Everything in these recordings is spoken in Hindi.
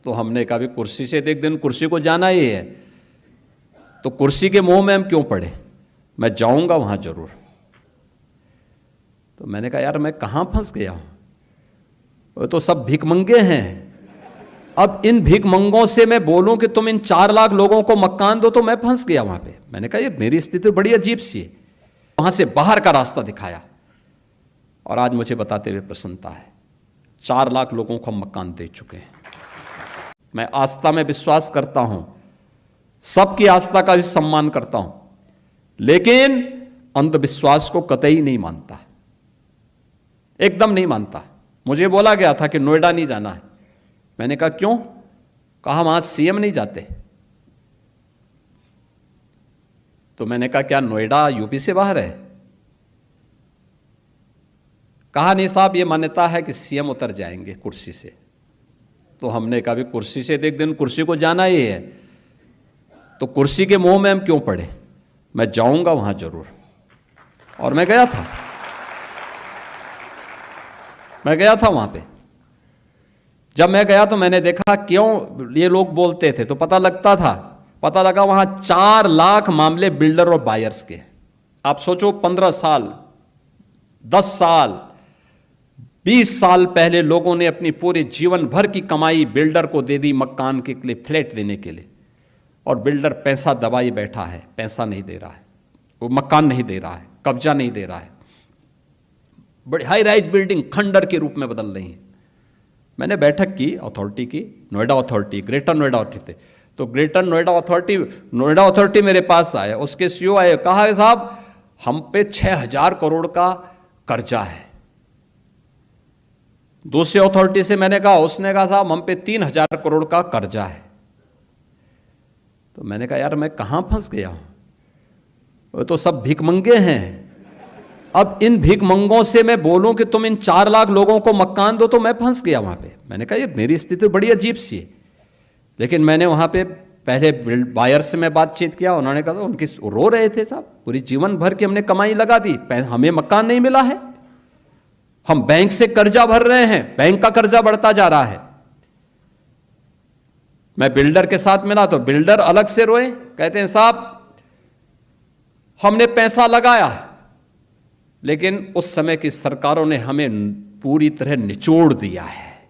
तो हमने कहा भी कुर्सी से तो एक दिन कुर्सी को जाना ही है, तो कुर्सी के मोह में हम क्यों पड़े, मैं जाऊंगा वहां जरूर। तो मैंने कहा यार मैं कहां फंस गया हूं, वो तो सब भिखमंगे हैं। अब इन भिखमंगों से मैं बोलूं कि तुम इन 4 लाख लोगों को मकान दो, तो मैं फंस गया वहां पे। मैंने कहा ये मेरी स्थिति बड़ी अजीब सी है। वहां से बाहर का रास्ता दिखाया और आज मुझे बताते हुए प्रसन्नता है 4 लाख लोगों को हम मकान दे चुके हैं। मैं आस्था में विश्वास करता हूं, सबकी आस्था का भी सम्मान करता हूं, लेकिन अंधविश्वास को कतई नहीं मानता, एकदम नहीं मानता। मुझे बोला गया था कि नोएडा नहीं जाना है। मैंने कहा क्यों? कहा वहां सीएम नहीं जाते। तो मैंने कहा क्या नोएडा यूपी से बाहर है? कहा नहीं साहब ये मान्यता है कि सीएम उतर जाएंगे कुर्सी से। तो हमने कहा भी कुर्सी से तो एक दिन कुर्सी को जाना ही है, तो कुर्सी के मोह में हम क्यों पड़े, मैं जाऊंगा वहां जरूर। और मैं गया था, वहां पे। जब मैं गया तो मैंने देखा क्यों ये लोग बोलते थे, तो पता लगा वहां 4 लाख मामले बिल्डर और बायर्स के। आप सोचो 15 साल, 10 साल, 20 साल पहले लोगों ने अपनी पूरे जीवन भर की कमाई बिल्डर को दे दी मकान के लिए, फ्लैट देने के लिए, और बिल्डर पैसा दबाई बैठा है, पैसा नहीं दे रहा है, वो मकान नहीं दे रहा है, कब्जा नहीं दे रहा है, बड़ी हाई राइज बिल्डिंग खंडर के रूप में बदल रही है। मैंने बैठक की अथॉरिटी की, Noida authority, greater Noida authority. तो ग्रेटर नोएडा अथॉरिटी मेरे पास आए, उसके सीईओ आए, कहा साहब हम पे 6,000 करोड़ का कर्जा है। दूसरी अथॉरिटी से मैंने कहा, उसने कहा साहब हम पे 3,000 करोड़ का कर्जा है। तो मैंने कहा यार मैं कहां फंस गया हूं, वो तो सब भिखमंगे हैं। अब इन भिखमंगों से मैं बोलूं कि तुम इन 4 लाख लोगों को मकान दो, तो मैं फंस गया वहां पे। मैंने कहा ये मेरी स्थिति बड़ी अजीब सी है। लेकिन मैंने वहां पे पहले बायर से मैं बातचीत किया, उन्होंने कहा उनकी रो रहे थे साहब, पूरी जीवन भर की हमने कमाई लगा दी, हमें मकान नहीं मिला है, हम बैंक से कर्जा भर रहे हैं, बैंक का कर्जा बढ़ता जा रहा है। मैं बिल्डर के साथ मिला तो बिल्डर अलग से रोए, कहते हैं साहब हमने पैसा लगाया, लेकिन उस समय की सरकारों ने हमें पूरी तरह निचोड़ दिया है,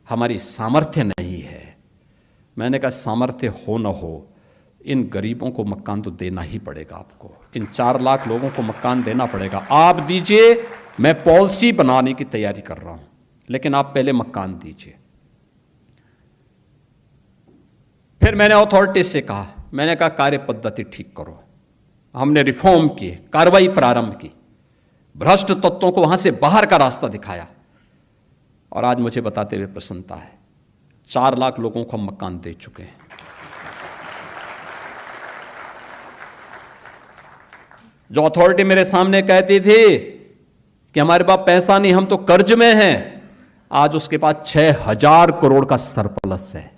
हमारी सामर्थ्य नहीं है। मैंने कहा सामर्थ्य हो न हो, इन गरीबों को मकान तो देना ही पड़ेगा आपको, इन 4 लाख लोगों को मकान देना पड़ेगा। आप दीजिए, मैं पॉलिसी बनाने की तैयारी कर रहा हूं, लेकिन आप पहले मकान दीजिए। फिर मैंने अथॉरिटी से कहा, मैंने कहा कार्य पद्धति ठीक करो। हमने रिफॉर्म किए, कार्रवाई प्रारंभ की, भ्रष्ट तत्वों को वहां से बाहर का रास्ता दिखाया, और आज मुझे बताते हुए प्रसन्नता है 4 लाख लोगों को हम मकान दे चुके हैं। जो अथॉरिटी मेरे सामने कहती थी कि हमारे पास पैसा नहीं, हम तो कर्ज में हैं, आज उसके पास 6,000 करोड़ का सरप्लस है।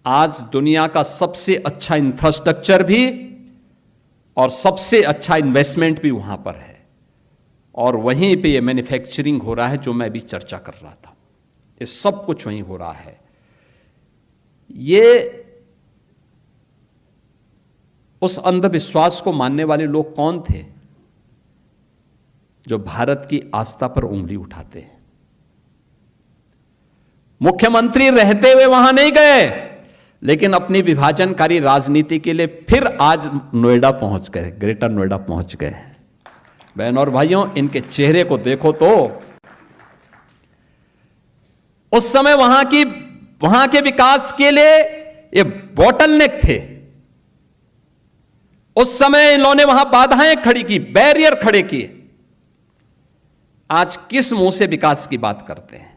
आज दुनिया का सबसे अच्छा इंफ्रास्ट्रक्चर भी और सबसे अच्छा इन्वेस्टमेंट भी वहां पर है, और वहीं पे ये मैन्युफैक्चरिंग हो रहा है जो मैं अभी चर्चा कर रहा था, ये सब कुछ वहीं हो रहा है। ये उस अंधविश्वास को मानने वाले लोग कौन थे जो भारत की आस्था पर उंगली उठाते हैं? मुख्यमंत्री रहते हुए वहां नहीं गए, लेकिन अपनी विभाजनकारी राजनीति के लिए फिर आज नोएडा पहुंच गए, ग्रेटर नोएडा पहुंच गए। बहन और भाइयों, इनके चेहरे को देखो तो उस समय वहां के विकास के लिए ये बॉटलनेक थे। उस समय इन्होंने वहां बाधाएं खड़ी की, बैरियर खड़े किए। आज किस मुंह से विकास की बात करते हैं?